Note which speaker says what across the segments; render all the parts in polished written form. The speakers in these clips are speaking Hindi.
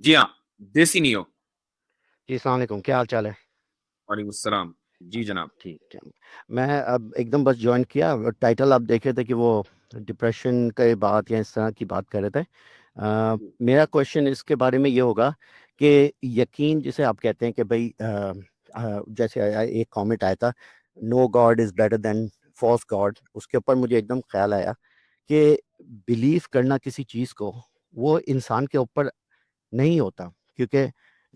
Speaker 1: जी हाँ, देसी नियो।
Speaker 2: जी, अस्सलाम वालेकुम, क्या हाल चाल है?
Speaker 1: वालेकुम सलाम। जी जनाब।
Speaker 2: ठीक है। मैं अब एकदम बस ज्वाइन किया, टाइटल आप देखे थे कि वो डिप्रेशन के बात या इस तरह की बात कर रहे थे। मेरा क्वेश्चन इसके बारे में ये होगा कि यकीन जिसे आप कहते हैं कि भाई जैसे एक कमेंट आया था, no God is better than false God, उसके ऊपर मुझे एकदम ख्याल आया कि बिलीव करना किसी चीज़ को, वो इंसान के ऊपर नहीं होता। क्योंकि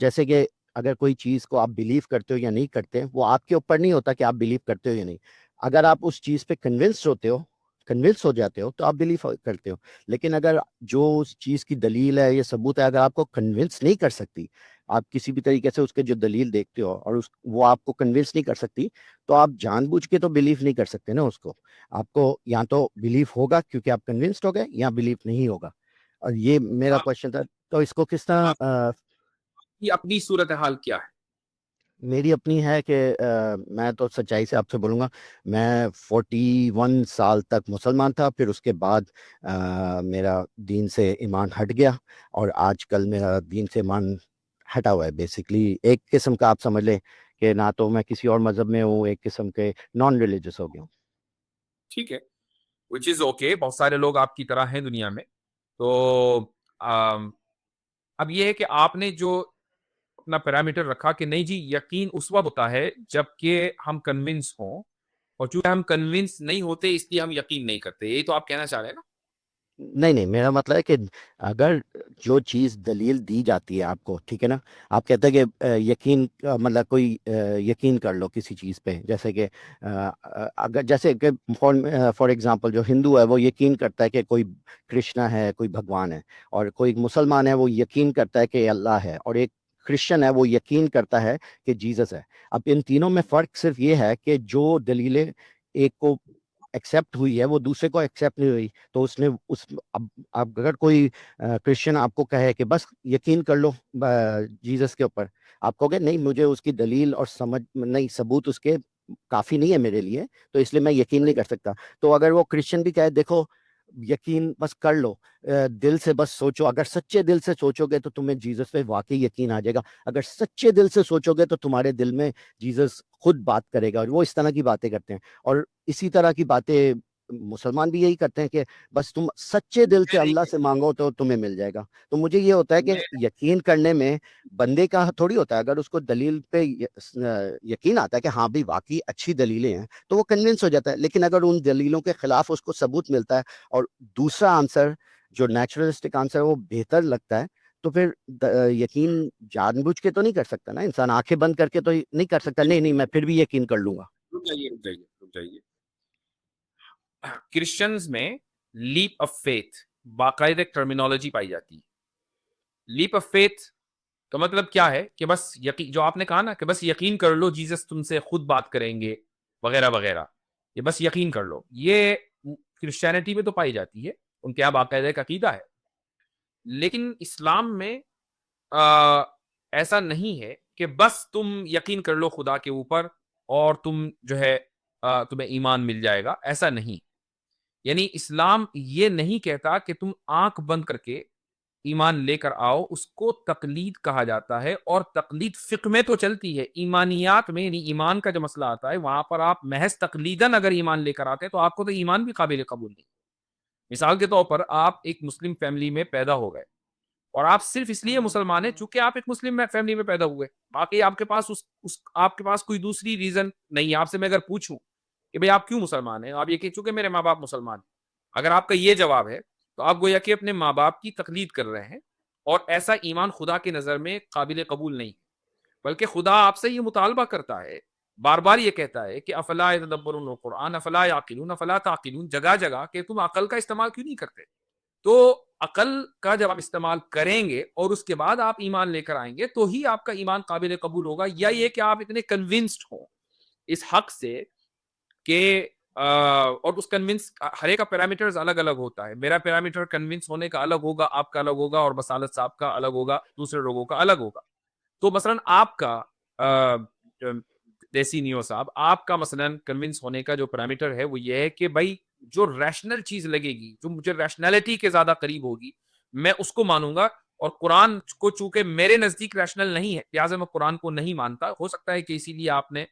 Speaker 2: जैसे कि अगर कोई चीज़ को आप बिलीव करते हो या नहीं करते, वो आपके ऊपर नहीं होता कि आप बिलीव करते हो या नहीं। अगर आप उस चीज़ पे कन्विंस हो जाते हो तो आप बिलीव करते हो। लेकिन अगर जो उस चीज़ की दलील है या सबूत है, अगर आपको कन्विंस नहीं कर सकती, आप किसी भी तरीके से उसके जो दलील देखते हो और उस वो आपको कन्विंस नहीं कर सकती, तो आप जानबूझ के तो बिलीव नहीं कर सकते ना उसको। आपको या तो बिलीव होगा क्योंकि आप कन्विंस्ड हो गए, या बिलीव नहीं होगा। और ये मेरा
Speaker 1: आप
Speaker 2: क्वेश्चन था। तो इसको किस तरह
Speaker 1: आपकी अपनी सूरत हाल क्या है?
Speaker 2: मेरी अपनी है कि मैं तो सच्चाई से आपसे बोलूँगा, मैं 41 साल तक मुसलमान था, फिर उसके बाद मेरा दीन से ईमान हट गया, और आजकल मेरा दीन से ईमान हटा हुआ है। बेसिकली एक किस्म का आप समझ लें कि ना तो मैं किसी और मज़हब में हूँ, एक किस्म के नॉन रिलीजियस हो गया हूँ।
Speaker 1: ठीक है, व्हिच इज़ ओके, बहुत सारे लोग आपकी तरह हैं दुनिया में। तो अम, अब ये है कि आपने जो अपना पैरामीटर रखा कि नहीं जी, यकीन उस वक़्त होता है जबकि हम कन्विंस हों, और चूँकि हम कन्विंस नहीं होते इसलिए हम यकीन नहीं करते। यही तो आप कहना चाह रहे हैं ना?
Speaker 2: नहीं, नहीं, मेरा मतलब है कि अगर जो चीज़ दलील दी जाती है आपको, ठीक है ना? आप कहते हैं कि यकीन मतलब कोई यकीन कर लो किसी चीज़ पे, जैसे कि अगर जैसे कि फॉर एग्ज़ाम्पल जो हिंदू है वो यकीन करता है कि कोई कृष्णा है, कोई भगवान है, और कोई मुसलमान है वो यकीन करता है कि अल्लाह है, और एक क्रिश्चियन है वो यकीन करता है कि जीसस है। अब इन तीनों में फ़र्क सिर्फ़ ये है कि जो दलीलें एक को एक्सेप्ट हुई है, वो दूसरे को एक्सेप्ट नहीं हुई। तो उसने उस अब अगर कोई क्रिश्चियन आपको कहे कि बस यकीन कर लो जीसस के ऊपर, आप कहोगे नहीं, मुझे उसकी दलील और समझ नहीं, सबूत उसके काफी नहीं है मेरे लिए, तो इसलिए मैं यकीन नहीं कर सकता। तो अगर वो क्रिश्चियन भी कहे देखो, यकीन बस कर लो, दिल से बस सोचो, अगर सच्चे दिल से सोचोगे तो तुम्हें जीसस पे वाकई यकीन आ जाएगा। अगर सच्चे दिल से सोचोगे तो तुम्हारे दिल में जीसस खुद बात करेगा, और वो इस तरह की बातें करते हैं। और इसी तरह की बातें मुसलमान भी यही करते हैं कि बस तुम सच्चे दिल से
Speaker 1: मैं नहीं
Speaker 2: अल्लाह से मांगो तो तुम्हें मिल जाएगा। तो मुझे ये होता है कि
Speaker 1: मैं
Speaker 2: यकीन करने में बंदे का थोड़ी होता है। अगर उसको दलील पे यकीन आता है कि हाँ भाई वाकई अच्छी दलीलें हैं, तो वो कन्विंस हो जाता है। लेकिन अगर उन दलीलों के खिलाफ उसको सबूत मिलता है, और दूसरा आंसर जो नेचुरलिस्टिक आंसर वो बेहतर लगता है, तो फिर यकीन जानबूझ के तो नहीं कर सकता ना इंसान, आंखें बंद करके तो नहीं कर सकता, नहीं नहीं मैं फिर भी यकीन कर लूंगा।
Speaker 1: रुक जाइए, रुक जाइए, रुक जाइए। क्रिश्चियंस में लीप ऑफ फेथ बाकायदे टर्मिनोलॉजी पाई जाती है। लीप ऑफ फेथ का मतलब क्या है कि बस यकीन, जो आपने कहा ना कि बस यकीन कर लो जीसस तुमसे खुद बात करेंगे, वगैरह वगैरह, ये बस यकीन कर लो, ये क्रिश्चियनिटी में तो पाई जाती है, उनके यहाँ बाकायदा एक अकीदा है। लेकिन इस्लाम में आ, ऐसा नहीं है कि बस तुम यकीन कर लो खुदा के ऊपर और तुम जो है तुम्हें ईमान मिल जाएगा, ऐसा नहीं। यानी इस्लाम ये नहीं कहता कि तुम आंख बंद करके ईमान लेकर आओ, उसको तकलीद कहा जाता है। और तकलीद फिक्र में तो चलती है, ईमानियात में यानी ईमान का जो मसला आता है वहां पर आप महज तकलीदन अगर ईमान लेकर आते हैं तो आपको तो ईमान भी काबिल कबूल नहीं। मिसाल के तौर पर आप एक मुस्लिम फैमिली में पैदा हो गए, और आप सिर्फ इसलिए मुसलमान हैं चूंकि आप एक मुस्लिम फैमिली में पैदा हुए, बाकी आपके पास उस आपके पास कोई दूसरी रीजन नहीं है। आपसे मैं अगर पूछूं कि भाई आप क्यों मुसलमान हैं, आप ये कह चुके मेरे माँ बाप मुसलमान हैं, अगर आपका ये जवाब है तो आप गोया कि अपने माँ बाप की तकलीद कर रहे हैं, और ऐसा ईमान खुदा की नजर में काबिल कबूल नहीं है। बल्कि खुदा आपसे ये मुतालबा करता है, बार बार ये कहता है कि अफला यतदब्बरुन कुरान अफला याकिलून अफला ताकिलून, जगह जगह कि तुम अकल का इस्तेमाल क्यों नहीं करते। तो अकल का जब आप इस्तेमाल करेंगे और उसके बाद आप ईमान लेकर आएंगे तो ही आपका ईमान काबिल कबूल होगा, या ये कि आप इतने कन्विंस्ड हो इस हक से कि और उस कन्विंस हर एक का पैरामीटर्स अलग अलग होता है। मेरा पैरामीटर कन्विंस होने का अलग होगा, आपका अलग होगा, और बसालत साहब का अलग होगा, दूसरे लोगों का अलग होगा। तो मसलन आपका देसी नियो साहब, आपका मसलन कन्विंस होने का जो पैरामीटर है वो ये है कि भाई जो रैशनल चीज लगेगी, जो मुझे रैशनैलिटी के ज्यादा करीब होगी, मैं उसको मानूंगा। और कुरान को चूंकि मेरे नजदीक रैशनल नहीं है, लिहाजा मैं कुरान को नहीं मानता। हो सकता है कि इसीलिए आपने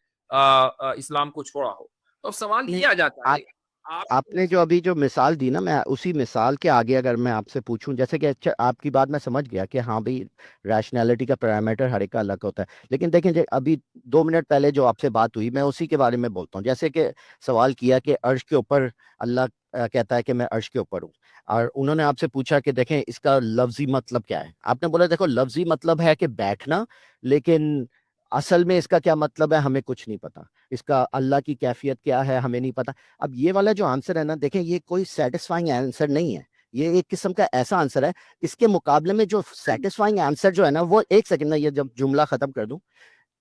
Speaker 1: इस्लाम को छोड़ा हो। तो अब सवाल
Speaker 2: नहीं,
Speaker 1: ये आ जाता
Speaker 2: आ,
Speaker 1: है, आप
Speaker 2: आपने जो अभी जो मिसाल दी ना, मैं उसी मिसाल के आगे अगर मैं आपसे पूछूं, जैसे कि अच्छा आपकी बात मैं समझ गया कि हाँ भाई, रैशनैलिटी का पैरामीटर हर एक का अलग होता है, लेकिन देखें अभी 2 मिनट पहले जो आपसे बात हुई, मैं उसी के बारे में बोलता हूँ। जैसे कि सवाल किया कि अर्श के ऊपर अल्लाह कहता है कि मैं अर्श के ऊपर हूँ, और उन्होंने आपसे पूछा कि देखें इसका लफ्जी मतलब क्या है। आपने बोला देखो लफ्जी मतलब है कि बैठना, लेकिन असल में इसका क्या मतलब है हमें कुछ नहीं पता, इसका अल्लाह की कैफियत क्या है हमें नहीं पता। अब ये वाला जो आंसर है ना, देखें ये कोई सेटिस्फाइंग आंसर नहीं है, ये एक किस्म का ऐसा आंसर है। इसके मुकाबले में जो सेटिस्फाइंग आंसर जो है ना, वो एक सेकंड ना, ये जब जुमला खत्म कर दूं,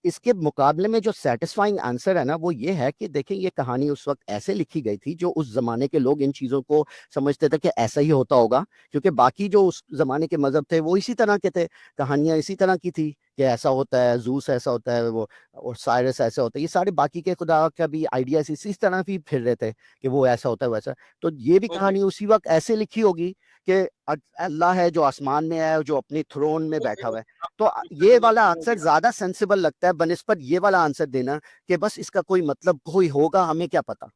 Speaker 2: इसके मुकाबले में जो सेटिस्फाइंग आंसर है ना, वो ये है कि देखें ये कहानी उस वक्त ऐसे लिखी गई थी, जो उस जमाने के लोग इन चीजों को समझते थे कि ऐसा ही होता होगा, क्योंकि बाकी जो उस जमाने के मजहब थे वो इसी तरह के थे, कहानियां इसी तरह की थी कि ऐसा होता है, जूस ऐसा होता है, वो और साइरस ऐसा होता है, ये सारे बाकी के खुदा का भी आइडियाज इसी तरह भी फिर रहे थे कि वो ऐसा होता है वैसा। तो ये भी
Speaker 1: ओके
Speaker 2: कहानी उसी वक्त ऐसे लिखी होगी कि अल्लाह है जो आसमान में है, जो अपनी थ्रोन में
Speaker 1: ओके
Speaker 2: बैठा हुआ है।
Speaker 1: ओके,
Speaker 2: तो
Speaker 1: आपका
Speaker 2: ये
Speaker 1: मतलब
Speaker 2: वाला
Speaker 1: हो
Speaker 2: आंसर
Speaker 1: गया।
Speaker 2: ज्यादा सेंसिबल लगता है बनिस्बत ये वाला आंसर देना कि बस इसका कोई मतलब कोई होगा, हमें क्या पता।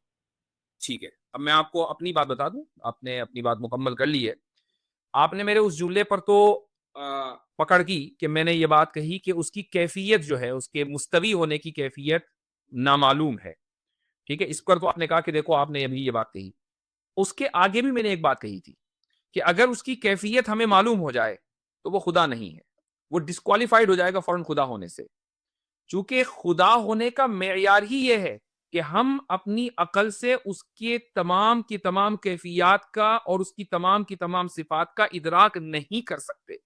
Speaker 1: ठीक है, अब मैं आपको अपनी बात बता दूं, आपने अपनी बात मुकम्मल कर ली है। आपने मेरे उस जुमले पर तो पकड़ की कि मैंने ये बात कही कि उसकी कैफियत जो है, उसके मुस्तवी होने की कैफियत नामालूम है। ठीक है, इस पर तो आपने कहा कि देखो आपने अभी ये बात कही। उसके आगे भी मैंने एक बात कही थी कि अगर उसकी कैफियत हमें मालूम हो जाए तो वो खुदा नहीं है, वो डिस्क्वालिफाइड हो जाएगा फौरन खुदा होने से। चूंकि खुदा होने का मेयार ही ये है कि हम अपनी अकल से उसके तमाम की तमाम कैफियत का और उसकी तमाम की तमाम सिफात का इदराक नहीं कर सकते।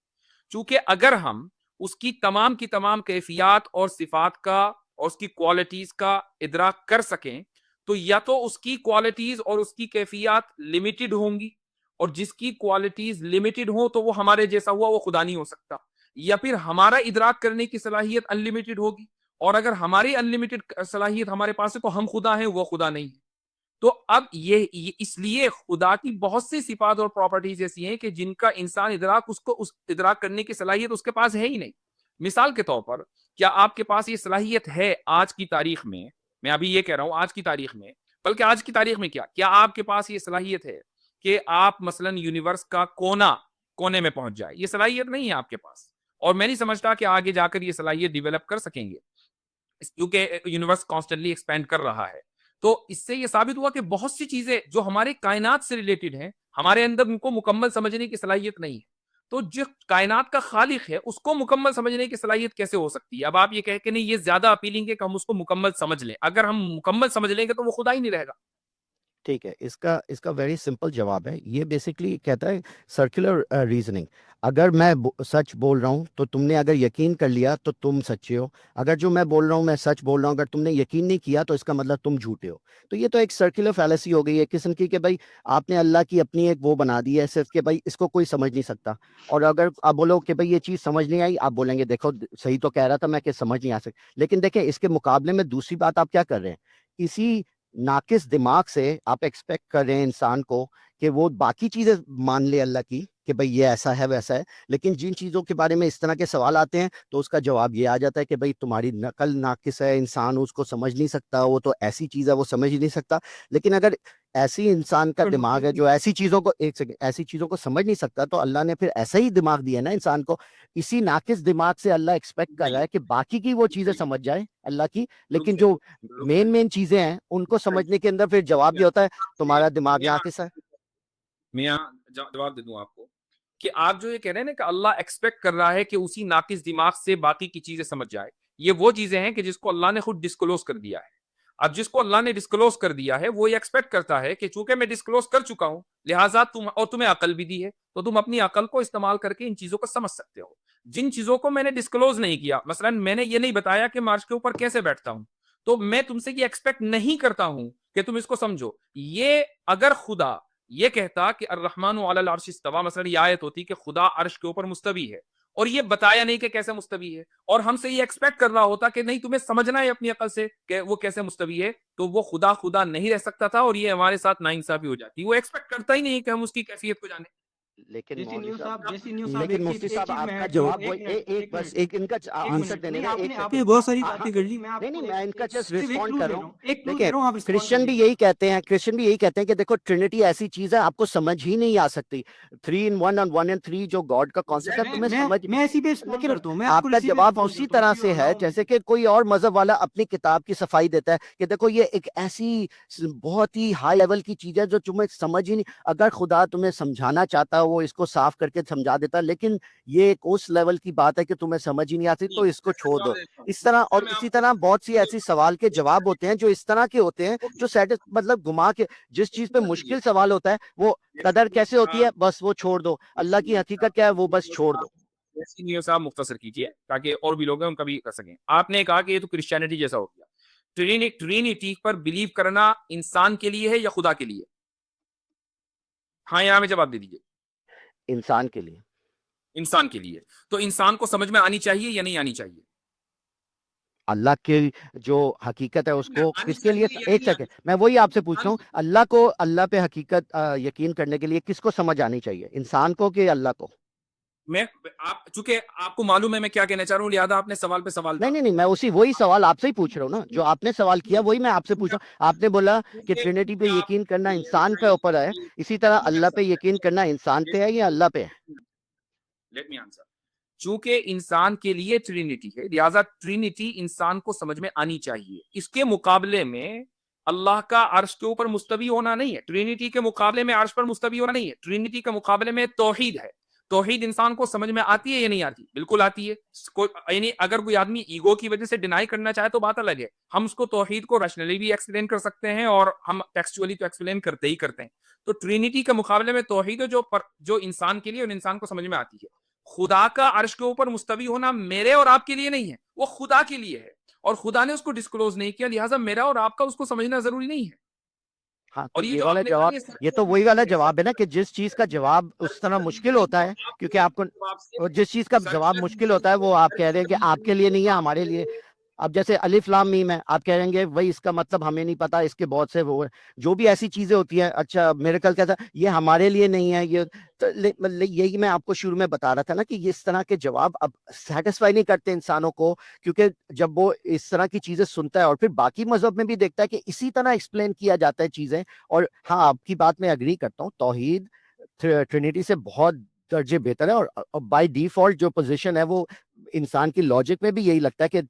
Speaker 1: चूंकि अगर हम उसकी तमाम की तमाम कैफियत और सिफात का और उसकी क्वालिटीज का इदराक कर सकें, तो या तो उसकी क्वालिटीज और उसकी कैफियत लिमिटेड होंगी, और जिसकी क्वालिटीज लिमिटेड हो तो वो हमारे जैसा हुआ, वो खुदा नहीं हो सकता। या फिर हमारा इदराक करने की सलाहियत अनलिमिटेड होगी, और अगर हमारी अनलिमिटेड सलाहियत हमारे पास है तो हम खुदा हैं, वो खुदा नहीं है। तो अब ये इसलिए खुदा की बहुत सी सिफात और प्रॉपर्टीज ऐसी हैं कि जिनका इंसान इदराक उसको उस इदराक करने की सलाहियत उसके पास है ही नहीं। मिसाल के तौर पर, क्या आपके पास ये सलाहियत है आज की तारीख में? मैं अभी ये कह रहा हूं आज की तारीख में, बल्कि आज की तारीख में क्या क्या आपके पास ये सलाहियत है कि आप मसलन यूनिवर्स का कोना कोने में पहुंच जाए? ये सलाहियत नहीं है आपके पास, और मैं नहीं समझता कि आगे जाकर ये सलाहियत डेवलप कर सकेंगे, क्योंकि यूनिवर्स कॉन्स्टेंटली एक्सपेंड कर रहा है। तो इससे ये साबित हुआ कि बहुत सी चीजें जो हमारे कायनात से रिलेटेड हैं, हमारे अंदर उनको मुकम्मल समझने की सलाहियत नहीं है। तो जो कायनात का खालिक है उसको मुकम्मल समझने की सलाहियत कैसे हो सकती है? अब आप ये कह के नहीं, ये ज्यादा अपीलिंग है कि हम उसको मुकम्मल समझ लें। अगर हम मुकम्मल समझ लेंगे तो वो खुदा ही नहीं रहेगा।
Speaker 2: ठीक है, इसका इसका वेरी सिंपल जवाब है, ये बेसिकली कहता है सर्कुलर रीजनिंग। अगर मैं सच बोल रहा हूँ तो तुमने अगर यकीन कर लिया तो तुम सच्चे हो, अगर जो मैं बोल रहा हूँ मैं सच बोल रहा हूँ, अगर तुमने यकीन नहीं किया तो इसका मतलब तुम झूठे हो। तो ये तो एक सर्कुलर फैलेसी हो गई है किस्म की कि भाई आपने अल्लाह की अपनी एक वो बना दी है सिर्फ कि भाई इसको कोई समझ नहीं सकता। और अगर आप बोलो कि भाई ये चीज़ समझ नहीं आई, आप बोलेंगे देखो सही तो कह रहा था मैं कि समझ नहीं आ सकती, लेकिन देखें इसके मुकाबले में दूसरी बात आप क्या कर रहे हैं। इसी नाकिस दिमाग से आप एक्सपेक्ट कर रहे हैं इंसान को कि वो बाकी चीजें मान ले अल्लाह की कि भाई ये ऐसा है वैसा है, लेकिन जिन चीजों के बारे में इस तरह के सवाल आते हैं तो उसका जवाब ये आ जाता है कि भाई तुम्हारी नकल नाकिस है, इंसान उसको समझ नहीं सकता, वो तो ऐसी चीज है वो समझ ही नहीं सकता। लेकिन अगर ऐसी इंसान का दिमाग है जो ऐसी चीजों को, एक सेकंड, ऐसी चीजों को समझ नहीं सकता, तो अल्लाह ने फिर ऐसा ही दिमाग दिया ना इंसान को। इसी नाकिस दिमाग से अल्लाह एक्सपेक्ट कर रहा
Speaker 1: नहीं,
Speaker 2: है कि बाकी की वो चीजें
Speaker 1: नहीं,
Speaker 2: समझ जाए अल्लाह की,
Speaker 1: रुक
Speaker 2: लेकिन
Speaker 1: जाए,
Speaker 2: जो
Speaker 1: रुक
Speaker 2: मेन
Speaker 1: जाए,
Speaker 2: मेन चीजें हैं उनको
Speaker 1: रुक
Speaker 2: समझने के अंदर फिर जवाब ये
Speaker 1: जाए।
Speaker 2: होता है तुम्हारा
Speaker 1: मैं
Speaker 2: दिमाग
Speaker 1: यहाँ
Speaker 2: नाकिस है।
Speaker 1: मैं यहाँ जवाब दे दूं आपको कि आप जो ये कह रहे हैं ना कि अल्लाह एक्सपेक्ट कर रहा है कि उसी नाकिस दिमाग से बाकी की चीजें समझ जाए, ये वो चीजें हैं कि जिसको अल्लाह ने खुद डिस्क्लोज कर दिया है। अब जिसको अल्लाह ने डिस्क्लोज कर दिया है वो ये एक्सपेक्ट करता है कि चूंकि मैं डिस्क्लोज कर चुका हूं, लिहाजा तुम्हें अकल भी दी है, तो तुम अपनी अकल को इस्तेमाल करके इन चीजों को समझ सकते हो। जिन चीजों को मैंने डिस्क्लोज नहीं किया, मसलन मैंने ये नहीं बताया कि मार्स के ऊपर कैसे बैठता हूं, तो मैं तुमसे ये एक्सपेक्ट नहीं करता हूं कि तुम इसको समझो। ये अगर खुदा ये कहता कि अर्रहमानु अलल अर्श इस्तवा, मसलन ये आयत होती कि खुदा अर्श के ऊपर मुस्तवी है, और ये बताया नहीं कि कैसे मुस्तवी है, और हमसे ये एक्सपेक्ट कर रहा होता कि नहीं तुम्हें समझना है अपनी अकल से कि वो कैसे मुस्तवी है, तो वो खुदा खुदा नहीं रह सकता था और ये हमारे साथ नाइंसाफी हो जाती। वो एक्सपेक्ट करता ही नहीं कि हम उसकी कैफियत को जाने।
Speaker 2: लेकिन
Speaker 3: जैसी
Speaker 2: मौलवी
Speaker 3: न्यूज़
Speaker 2: साहब,
Speaker 3: साहब जैसी न्यूज़ साहब
Speaker 2: लेकिन
Speaker 3: एक चीज़
Speaker 2: मुफ्ती
Speaker 3: एक
Speaker 2: साहब
Speaker 3: चीज़ मैं
Speaker 2: आपका
Speaker 3: ऐड करूँ,
Speaker 2: जवाब
Speaker 3: एक
Speaker 2: वही
Speaker 3: मिनट
Speaker 2: एक
Speaker 3: एक
Speaker 2: बस
Speaker 3: मिनट
Speaker 2: एक इनका
Speaker 3: एक
Speaker 2: आंसर
Speaker 3: मिनट
Speaker 2: देने
Speaker 3: नहीं
Speaker 2: का
Speaker 3: आपने
Speaker 2: एक
Speaker 3: आप
Speaker 2: सेकंड।
Speaker 4: बहुत सारी
Speaker 3: हाँ
Speaker 4: बातें
Speaker 3: हाँ
Speaker 4: कर ली।
Speaker 3: नहीं मैं
Speaker 2: नहीं
Speaker 3: आपको
Speaker 2: नहीं, मैं इनका जस्ट
Speaker 3: सिर्फ एक
Speaker 2: रिस्पॉन्ड
Speaker 3: क्लू
Speaker 2: कर
Speaker 3: दे
Speaker 2: रहा
Speaker 3: रहा
Speaker 2: हूँ।
Speaker 3: हूँ, एक क्लू दे
Speaker 2: देखिए
Speaker 3: रहा हूँ, आप रिस्पॉन्ड
Speaker 2: क्रिश्चियन भी
Speaker 3: करिए।
Speaker 2: यही कहते हैं, क्रिश्चियन भी यही कहते हैं कि देखो ट्रिनिटी ऐसी चीज है आपको समझ ही नहीं आ सकती। 3 in 1 और 1 in 3 जो गॉड का कॉन्सेप्ट है तुम्हें समझ,
Speaker 3: मैं इसी पे रिस्पॉन्ड
Speaker 2: लेकिन
Speaker 3: करता हूँ, मैं आपको
Speaker 2: आपका
Speaker 3: इसी पे
Speaker 2: जवाब
Speaker 3: रिस्पॉन्ड
Speaker 2: उसी
Speaker 3: करता हूँ,
Speaker 2: तरह
Speaker 3: इसी
Speaker 2: से
Speaker 3: और
Speaker 2: है
Speaker 3: अलाउ
Speaker 2: जैसे
Speaker 3: कीजिए।
Speaker 2: कि कोई और मजहब वाला अपनी किताब की सफाई देता है कि देखो ये एक ऐसी बहुत ही हाई लेवल की चीज है जो तुम्हें समझ ही नहीं, अगर खुदा तुम्हें समझाना चाहता वो इसको साफ करके समझा देता, लेकिन ये एक उस लेवल की बात है कि तुम्हें समझ ही नहीं आती तो इसको छोड़ दो। इस तरह और इसी तरह बहुत सी ऐसी सवाल के जवाब होते हैं जो इस तरह के होते हैं जो मतलब घुमा के, जिस चीज पे मुश्किल सवाल होता है वो कदर कैसे होती है बस वो छोड़ दो, अल्लाह की हकीकत क्या है वो बस छोड़ दो।
Speaker 1: जैसी न्यूज़ साहब मुख्तसर कीजिए ताकि और भी लोग हैं उनका भी कर सकें। आपने कहा कि ये तो क्रिश्चियनिटी जैसा हो गया। ट्रिनिटी पर बिलीव करना इंसान के लिए है या खुदा के लिए? हाँ या में जवाब दे दीजिए।
Speaker 2: इंसान के लिए।
Speaker 1: इंसान के लिए। तो इंसान को समझ में आनी चाहिए या नहीं आनी चाहिए?
Speaker 2: अल्लाह की जो हकीकत है उसको
Speaker 1: आनी
Speaker 2: किसके लिए,
Speaker 1: चाहिए या
Speaker 2: एक
Speaker 1: नहीं
Speaker 2: सेकंड
Speaker 1: आनी
Speaker 2: मैं वही आपसे पूछ रहा हूँ,
Speaker 1: चाहिए?
Speaker 2: अल्लाह को, अल्लाह पे हकीकत यकीन करने के लिए किसको समझ आनी चाहिए, इंसान को कि अल्लाह को?
Speaker 1: मैं आप चूंकि आपको मालूम है मैं क्या कहना चाह रहा हूँ, लिहाजा आपने सवाल पे सवाल
Speaker 2: नहीं
Speaker 1: डाल
Speaker 2: नहीं नहीं, मैं उसी वही सवाल आपसे ही पूछ रहा हूँ ना, जो आपने सवाल किया वही मैं आपसे पूछ रहा हूँ। आपने बोला कि ट्रिनिटी पे यकीन करना इंसान के ऊपर है, इसी तरह अल्लाह पे यकीन करना इंसान पे है या अल्लाह पे है?
Speaker 1: Let me answer. चूंकि इंसान के लिए ट्रिनिटी है, लिहाजा ट्रिनिटी इंसान को समझ में आनी चाहिए। इसके मुकाबले में अल्लाह का अर्श के ऊपर मुस्तवी होना नहीं है। ट्रिनिटी के मुकाबले में अर्श पर मुस्तवी होना नहीं है। ट्रिनिटी के मुकाबले में तौहीद है। तौहीद इंसान को समझ में आती है या नहीं आती? बिल्कुल आती है। यानी अगर कोई आदमी ईगो की वजह से डिनाई करना चाहे तो बात अलग है। हम उसको तौहीद को रैशनली भी एक्सप्लेन कर सकते हैं और हम टेक्सचुअली तो एक्सप्लेन करते ही करते हैं। तो ट्रिनिटी के मुकाबले में तौहीद है जो इंसान के लिए और इंसान को समझ में आती है। खुदा का अर्श के ऊपर मुस्तवी होना मेरे और आपके लिए नहीं है, वो खुदा के लिए है और खुदा ने उसको डिस्क्लोज नहीं किया, लिहाजा मेरा और आपका उसको समझना जरूरी नहीं है।
Speaker 2: हाँ तो
Speaker 1: और ये
Speaker 2: ये
Speaker 1: जो
Speaker 2: वाला
Speaker 1: आपने कहा
Speaker 2: जवाब,
Speaker 1: ये
Speaker 2: ये तो वही वाला जवाब है ना कि जिस चीज का जवाब उस तरह मुश्किल होता है, क्योंकि आपको, और जिस चीज का जवाब मुश्किल होता है वो आप कह रहे हैं कि आपके लिए नहीं है हमारे लिए। अब जैसे अलिफ लाम मीम है, आप कह रहेंगे वही इसका मतलब हमें नहीं पता, इसके बहुत से वो जो भी ऐसी चीजें होती हैं, अच्छा मिरेकल कहता है ये हमारे लिए नहीं है, ये तो यही मैं आपको शुरू में बता रहा था ना कि ये इस तरह के जवाब अब सेटिस्फाई नहीं करते इंसानों को, क्योंकि जब वो इस तरह की चीजें सुनता है और फिर बाकी मजहब में भी देखता है कि इसी तरह एक्सप्लेन किया जाता है चीजें। और हाँ आपकी बात में अग्री करता हूँ, तौहीद ट्रिनिटी से बहुत दर्जे बेहतर है, और बाय डिफॉल्ट जो पोजीशन है वो इंसान की लॉजिक में भी यही लगता है कि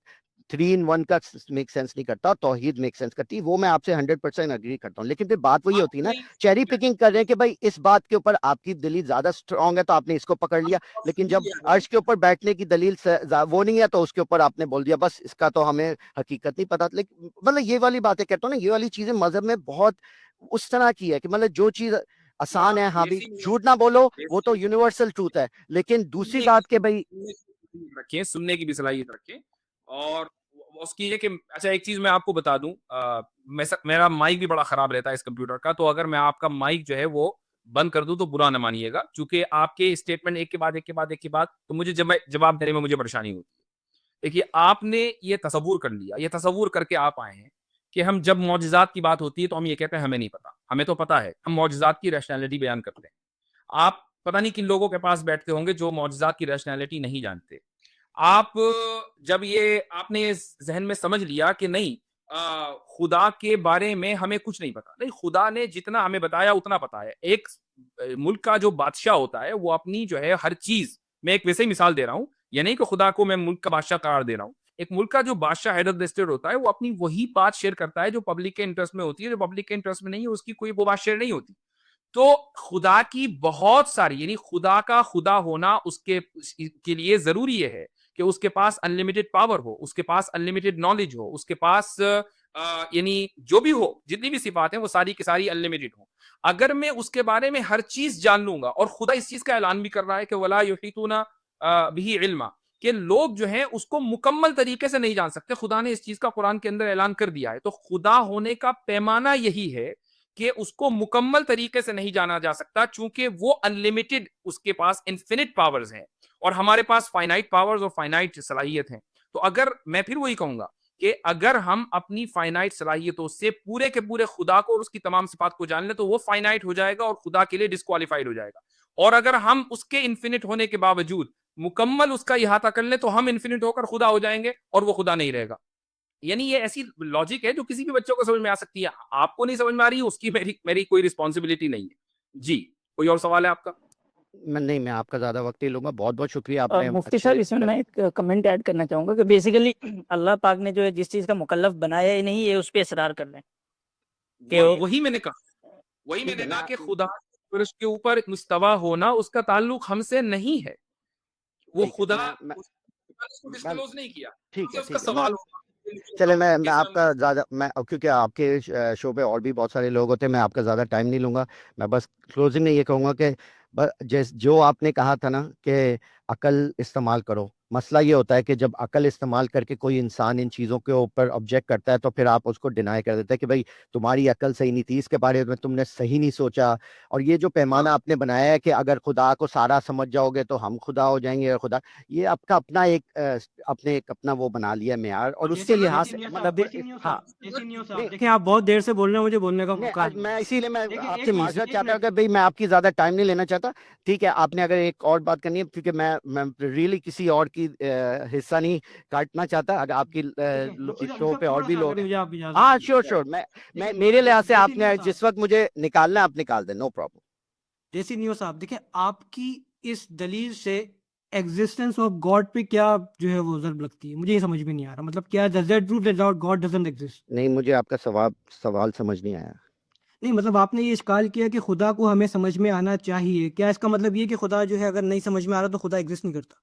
Speaker 2: 3 in 1 का मेक सेंस नहीं करता और तौहीद मेक सेंस करती है, वो मैं आपसे 100% अग्री करता हूँ। लेकिन फिर बात वही होती है ना, चेरी पिकिंग कर रहे हैं कि भाई इस बात के ऊपर आपकी दलील ज्यादा स्ट्रांग है तो आपने इसको पकड़ लिया, लेकिन जब अर्श के ऊपर बैठने की दलील वो नहीं है तो उसके ऊपर आपने बोल दिया बस इसका तो हमें हकीकत नहीं पता। लेकिन मतलब ये वाली बातें कहता हूँ ना, ये वाली चीजें मजहब में बहुत उस तरह की है कि मतलब जो चीज आसान है, हाँ भी झूठ ना बोलो वो तो यूनिवर्सल ट्रूथ है, लेकिन दूसरी बात के भाई
Speaker 1: रखें, सुनने की भी सलाहियत रखें। और उसकी है कि अच्छा एक चीज मैं आपको बता दूं, मेरा माइक भी बड़ा खराब रहता है इस कंप्यूटर का, तो अगर मैं आपका माइक जो है वो बंद कर दूं तो बुरा ना मानिएगा, क्योंकि आपके स्टेटमेंट एक के बाद एक के बाद एक के बाद तो मुझे जवाब देने में मुझे परेशानी होती है। देखिए आपने ये तसव्वुर कर लिया, ये तसव्वुर करके आप आए हैं कि हम जब मौजज़ात की बात होती है तो हम ये कहते हैं हमें नहीं पता, हमें तो पता है, हम मौजज़ात की रैशनैलिटी बयान करते हैं। आप पता नहीं किन लोगों के पास बैठते होंगे जो मौजज़ात की रैशनैलिटी नहीं जानते। आप जब ये आपने ये ज़हन में समझ लिया कि नहीं खुदा के बारे में हमें कुछ नहीं पता, नहीं खुदा ने जितना हमें बताया उतना पता है। एक मुल्क का जो बादशाह होता है वो अपनी जो है हर चीज़, मैं एक वैसे ही मिसाल दे रहा हूँ, ये नहीं कि खुदा को मैं मुल्क का बादशाह करार दे रहा हूँ। एक मुल्क का जो बादशाह हेड ऑफ द स्टेट होता है वो अपनी वही बात शेयर करता है जो पब्लिक के इंटरेस्ट में होती है, जो पब्लिक के इंटरेस्ट में नहीं है उसकी कोई वो बात शेयर नहीं होती। तो खुदा की बहुत सारी, यानी खुदा का खुदा होना उसके के लिए जरूरी ये है कि उसके पास अनलिमिटेड पावर हो, उसके पास अनलिमिटेड नॉलेज हो, उसके पास यानी जो भी हो, जितनी भी सिफात हैं वो सारी की सारी अनलिमिटेड हो। अगर मैं उसके बारे में हर चीज जान लूंगा, और खुदा इस चीज का ऐलान भी कर रहा है कि वला युहीतूना बिही इल्मा, कि लोग जो हैं उसको मुकम्मल तरीके से नहीं जान सकते। खुदा ने इस चीज का कुरान के अंदर ऐलान कर दिया है। तो खुदा होने का पैमाना यही है कि उसको मुकम्मल तरीके से नहीं जाना जा सकता, चूंकि वो अनलिमिटेड, उसके पास इन्फिनिट पावर्स हैं और हमारे पास फाइनाइट पावर्स और फाइनाइट सलाहियत हैं। तो अगर मैं फिर वही कहूंगा कि अगर हम अपनी फाइनाइट सलाहियतों से पूरे के पूरे खुदा को और उसकी तमाम सिफात को जान ले तो वो फाइनाइट हो जाएगा और खुदा के लिए डिस्क्वालिफाइड हो जाएगा। और अगर हम उसके इन्फिनिट होने के बावजूद मुकम्मल उसका इहाता कर ले तो हम इन्फिनिट होकर खुदा हो जाएंगे और वो खुदा नहीं रहेगा। यानी ये ऐसी लॉजिक है जो किसी भी बच्चों को समझ में आ सकती है। आपको नहीं समझ में आ रही, उसकी मेरी मेरी कोई रिस्पॉन्सिबिलिटी नहीं है जी। कोई और सवाल है आपका?
Speaker 2: मैं आपका ज़्यादा वक्त नहीं लूँगा। बहुत-बहुत शुक्रिया, आपने
Speaker 3: मुफ्ती साहब,
Speaker 2: अच्छे
Speaker 3: इसमें मैं एक कमेंट ऐड करना चाहूँगा कि बेसिकली अल्लाह पाक ने जो है जिस चीज़ का मुकल्लफ बनाया ही नहीं, ये उस पे इसरार कर रहे हैं कि
Speaker 1: वही मैंने कहा, वही
Speaker 2: ठीक
Speaker 1: मैंने
Speaker 2: है
Speaker 1: कहा
Speaker 2: मैं
Speaker 1: कि खुदा फर्श के ऊपर मुस्तवा होना उसका ताल्लुक हमसे नहीं है। वो
Speaker 2: ठीक है
Speaker 1: खुदा
Speaker 2: मैं
Speaker 1: उसको
Speaker 2: मैं
Speaker 1: डिस्क्लोज नहीं किया,
Speaker 2: ठीक
Speaker 1: हमसे
Speaker 2: है
Speaker 1: उसका
Speaker 2: ठीक है
Speaker 1: सवाल होगा
Speaker 2: चले मैं
Speaker 1: कैसे हम
Speaker 2: आपका ज़्यादा मैं क्योंकि आपके शो पे और भी बहुत सारे लोग होते हैं, मैं आपका ज़्यादा टाइम नहीं लूँगा। मैं बस क्लोजिंग में ये कहूँगा कि जैस जो आपने कहा था ना कि अकल इस्तेमाल करो, मसला ये होता है कि जब अकल इस्तेमाल करके कोई इंसान इन चीज़ों के ऊपर ऑब्जेक्ट करता है तो फिर आप उसको डिनाई कर देते हैं कि भाई तुम्हारी अकल सही नहीं थी, इसके बारे में तुमने सही नहीं सोचा। और ये जो पैमाना आपने बनाया है कि अगर खुदा को सारा समझ जाओगे तो हम खुदा हो जाएंगे, और खुदा, ये आपका अपना एक अपने एक अपना वो बना लिया मेयार, और उसके लिहाज से मतलब हाँ नहीं
Speaker 4: देखिए, आप बहुत देर से बोल रहे हैं, मुझे बोलने का
Speaker 2: नहीं
Speaker 4: मौका नहीं
Speaker 2: मैं
Speaker 4: है।
Speaker 2: इसीलिए मैं
Speaker 4: देखिए,
Speaker 2: आपसे
Speaker 4: एक मिनट
Speaker 2: माजरत
Speaker 4: एक
Speaker 2: चाहता हूँ
Speaker 4: मिनट
Speaker 2: कि भाई मैं आपकी ज्यादा टाइम नहीं लेना चाहता। ठीक है, आपने अगर एक और बात करनी है, क्योंकि मैं रियली किसी और की हिस्सा नहीं काटना चाहता। अगर आपकी
Speaker 4: देखिए मुफ्ती साहब, इस
Speaker 2: शो
Speaker 4: वक्त
Speaker 2: पे और
Speaker 4: थोड़ा
Speaker 2: भी
Speaker 4: सा
Speaker 2: लोग
Speaker 4: अगर
Speaker 2: हैं।
Speaker 4: मुझे आप इजाजत
Speaker 2: हाँ
Speaker 4: दें।
Speaker 2: श्योर श्योर, मैं
Speaker 4: देखिए
Speaker 2: मेरे लिहाज से
Speaker 4: देसी न्यूज़
Speaker 2: आपने
Speaker 4: साहब,
Speaker 2: जिस वक्त मुझे निकालना है आप निकाल दें, नो प्रॉब्लम।
Speaker 4: देसी न्यूज़ साहब, देखिए आपकी इस दलील से एग्जिस्टेंस ऑफ गॉड पे क्या जो है वो ज़र्ब लगती है, मुझे ये समझ में नहीं आ रहा। मतलब क्या does that prove that God doesn't exist?
Speaker 2: नहीं, मुझे आपका सवाल समझ नहीं आया।
Speaker 4: नहीं, मतलब आपने ये इश्काल किया कि खुदा को हमें समझ में आना चाहिए, क्या इसका मतलब ये कि खुदा जो है अगर नहीं समझ में आ रहा तो खुदा एग्जिस्ट नहीं करता?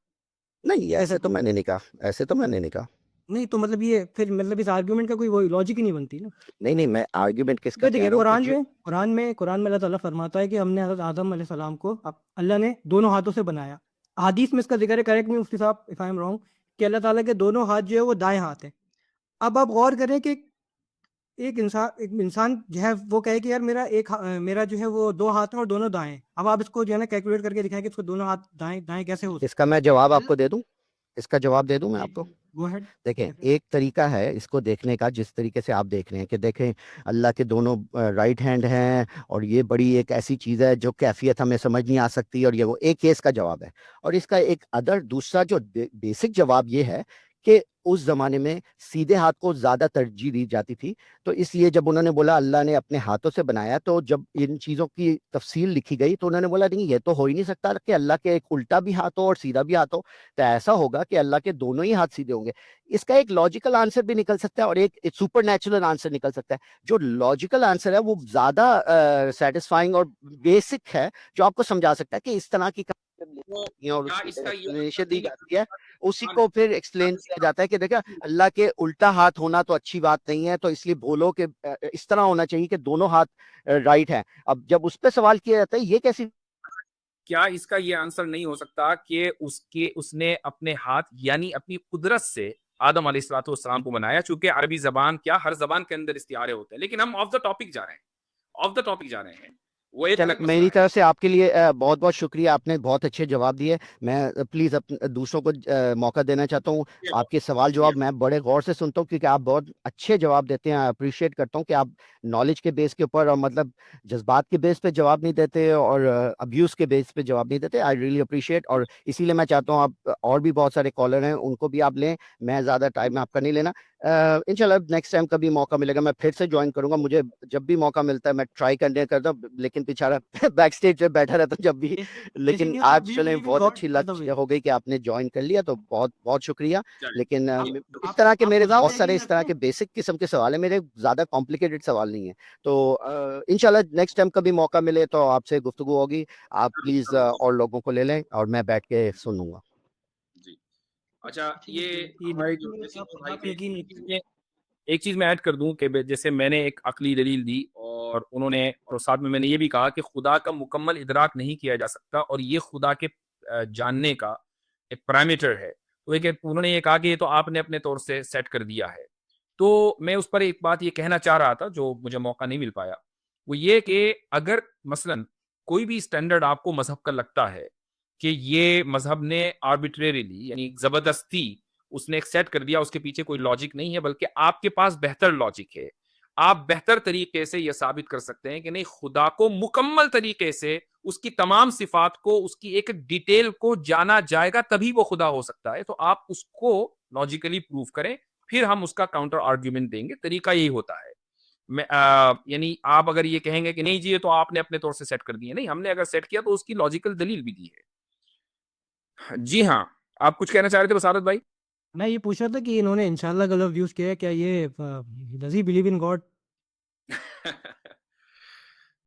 Speaker 2: नहीं, ऐसे तो मैंने नहीं कहा, ऐसे तो मैंने नहीं कहा।
Speaker 4: नहीं तो मतलब ये फिर मतलब इस आर्गुमेंट का कोई वो लॉजिक ही नहीं बनती ना।
Speaker 2: नहीं नहीं, मैं आर्ग्यूमेंट किसका
Speaker 4: तो
Speaker 2: कह
Speaker 4: देखिए,
Speaker 2: रहा हूँ कि
Speaker 4: कुरान में अल्लाह ताला फरमाता है कि हमने हज़रत आदम अलैहिस्सलाम को अल्लाह ने दोनों हाथों से बनाया। हदीस में इसका जिक्र है, करेक्ट मी मुफ्ती साहब इफ आई एम रॉन्ग, कि अल्लाह ताला के दोनों हाथ जो है वो दाएं हाथ है। अब आप गौर करें कि एक इंसान जो है वो कहे कि यार मेरा जो है वो दो हाथ हैं और दोनों दाएं हैं। अब आप इसको जो है ना कैलकुलेट करके दिखाएं कि इसको दोनों हाथ दाएं दाएं कैसे हो सकते
Speaker 2: इसका मैं जवाब
Speaker 4: हैं।
Speaker 2: आपको दे दूं, इसका जवाब दे दूं मैं
Speaker 4: जी,
Speaker 2: आपको।
Speaker 4: Go ahead.
Speaker 2: देखें, एक तरीका है इसको देखने का, जिस तरीके से आप देख रहे हैं कि देखें अल्लाह के दोनों राइट हैंड हैं, और ये बड़ी एक ऐसी चीज़ है जो कैफियत हमें समझ नहीं आ सकती, और ये वो एक केस का जवाब है। और इसका एक अदर दूसरा जो बेसिक जवाब ये है कि उस जमाने में सीधे हाथ को ज्यादा तरजीह दी जाती थी। तो इसलिए जब उन्होंने बोला अल्लाह ने अपने हाथों से बनाया, तो जब इन चीजों की तफसील लिखी गई तो उन्होंने बोला नहीं, ये तो हो ही नहीं सकता कि अल्लाह के एक उल्टा भी हाथ हो और सीधा भी हाथ हो। तो ऐसा होगा कि अल्लाह के दोनों ही हाथ सीधे होंगे। इसका एक लॉजिकल आंसर भी निकल सकता है और एक सुपर नेचुरल आंसर निकल सकता है। जो लॉजिकल आंसर है वो ज्यादा सेटिस्फाइंग और बेसिक है, जो आपको समझा सकता है कि इस तरह की
Speaker 1: वो
Speaker 2: और
Speaker 1: क्या
Speaker 2: उसकी
Speaker 1: इसका ये
Speaker 2: एक्सप्लेनेशन
Speaker 1: आंसर
Speaker 2: दी
Speaker 1: नहीं
Speaker 2: जाती है। उसी
Speaker 1: निकलता?
Speaker 2: को फिर एक्सप्लेन किया जाता है कि देखा अल्लाह के उल्टा हाथ होना तो अच्छी बात नहीं है, तो इसलिए बोलो कि इस तरह होना चाहिए कि दोनों हाथ राइट हैं। अब जब उस पर सवाल किया जाता है ये कैसी,
Speaker 1: क्या इसका ये आंसर नहीं हो सकता कि उसने अपने हाथ यानी अपनी कुदरत से आदम अलैहिस्सलाम को बनाया? चूंकि अरबी जबान क्या हर जबान के अंदर इस्तिआरे होते हैं, लेकिन हम ऑफ द टॉपिक जा रहे हैं, ऑफ द टॉपिक जा रहे हैं, वो एक
Speaker 2: चलो
Speaker 1: अलग मसला
Speaker 2: मेरी
Speaker 1: है।
Speaker 2: तरफ से आपके लिए बहुत बहुत शुक्रिया, आपने बहुत अच्छे जवाब दिए। मैं प्लीज़ दूसरों को मौका देना चाहता हूँ। आपके सवाल जवाब मैं बड़े गौर से सुनता हूँ क्योंकि आप बहुत अच्छे जवाब देते हैं। अप्रिशिएट करता हूँ कि आप नॉलेज के बेस के ऊपर और मतलब जज्बात के बेस पे जवाब नहीं देते और अब्यूज़ के बेस पे जवाब नहीं देते। आई रियली अप्रिशिएट, और इसीलिए मैं चाहता हूँ आप और भी बहुत सारे कॉलर हैं उनको भी आप लें। मैं ज़्यादा टाइम आपका नहीं लेना। इंशाल्लाह नेक्स्ट टाइम कभी मौका मिलेगा मैं फिर से ज्वाइन करूंगा। मुझे जब भी मौका मिलता है मैं ट्राई करने करता हूँ, लेकिन बेचारा बैक स्टेज पे बैठा रहता हूँ जब भी।
Speaker 4: देसी
Speaker 2: लेकिन
Speaker 4: न्यूज़ साहब,
Speaker 2: आज
Speaker 4: वी
Speaker 2: चलें,
Speaker 4: बिलीव इन
Speaker 2: बहुत
Speaker 4: गॉड
Speaker 2: अच्छी
Speaker 4: ऑल
Speaker 2: लक
Speaker 4: द वे।
Speaker 2: हो गई कि आपने ज्वाइन कर लिया, तो बहुत बहुत शुक्रिया।
Speaker 1: चलिए,
Speaker 2: लेकिन
Speaker 1: ये
Speaker 2: इस
Speaker 4: आप
Speaker 2: तरह के मेरे
Speaker 4: खुदा को
Speaker 2: बहुत सारे
Speaker 4: यकीन
Speaker 2: इस तरह
Speaker 4: रखते
Speaker 2: के
Speaker 4: हैं?
Speaker 2: बेसिक किस्म के सवाल है, मेरे ज्यादा कॉम्प्लिकेटेड सवाल नहीं है। तो इंशाल्लाह नेक्स्ट टाइम कभी मौका मिले तो आपसे गुफ्तगू होगी। आप प्लीज
Speaker 1: जरूर,
Speaker 2: और लोगों को ले लें और मैं बैठ के सुनूंगा।
Speaker 1: जी। अच्छा,
Speaker 4: ठीक
Speaker 1: ये
Speaker 4: है, ये
Speaker 1: हमारे
Speaker 4: देसी
Speaker 1: जो
Speaker 4: न्यूज़
Speaker 1: देसी
Speaker 4: साहब, खुदा
Speaker 1: भाई
Speaker 4: पे
Speaker 1: थे,
Speaker 4: यकीन रखते हैं।
Speaker 1: इसमें एक चीज मैं ऐड कर दूं कि जैसे मैंने एक अकली दलील दी और उन्होंने, और साथ में मैंने ये भी कहा कि खुदा का मुकम्मल इदराक नहीं किया जा सकता और ये खुदा के जानने का एक पैरामीटर है। तो एक उन्होंने ये कहा कि ये तो आपने अपने तौर से सेट कर दिया है। तो मैं उस पर एक बात ये कहना चाह रहा था जो मुझे मौका नहीं मिल पाया, वो ये कि अगर मसलन कोई भी स्टैंडर्ड आपको मजहब का लगता है कि ये मजहब ने आर्बिट्रेरीली यानी जबरदस्ती उसने एक सेट कर दिया, उसके पीछे कोई लॉजिक नहीं है, बल्कि आपके पास बेहतर लॉजिक है, आप बेहतर तरीके से यह साबित कर सकते हैं कि नहीं, खुदा को मुकम्मल तरीके से उसकी तमाम सिफात को, उसकी एक डिटेल को जाना जाएगा, तभी वो खुदा हो सकता है। तो आप उसको लॉजिकली प्रूव करें, फिर हम उसका काउंटर आर्ग्यूमेंट देंगे। तरीका यही होता है। यानी आप अगर ये कहेंगे कि नहीं जी ये तो आपने अपने तौर से सेट कर दिए, नहीं, हमने अगर सेट किया तो उसकी लॉजिकल दलील भी दी है। जी हाँ, आप कुछ कहना चाह रहे थे बसारत भाई?
Speaker 4: मैं ये पूछ रहा था कि इन्होंने इंशाल्लाह का लफ्ज़ यूज़ किया है, क्या ये does he believe in God?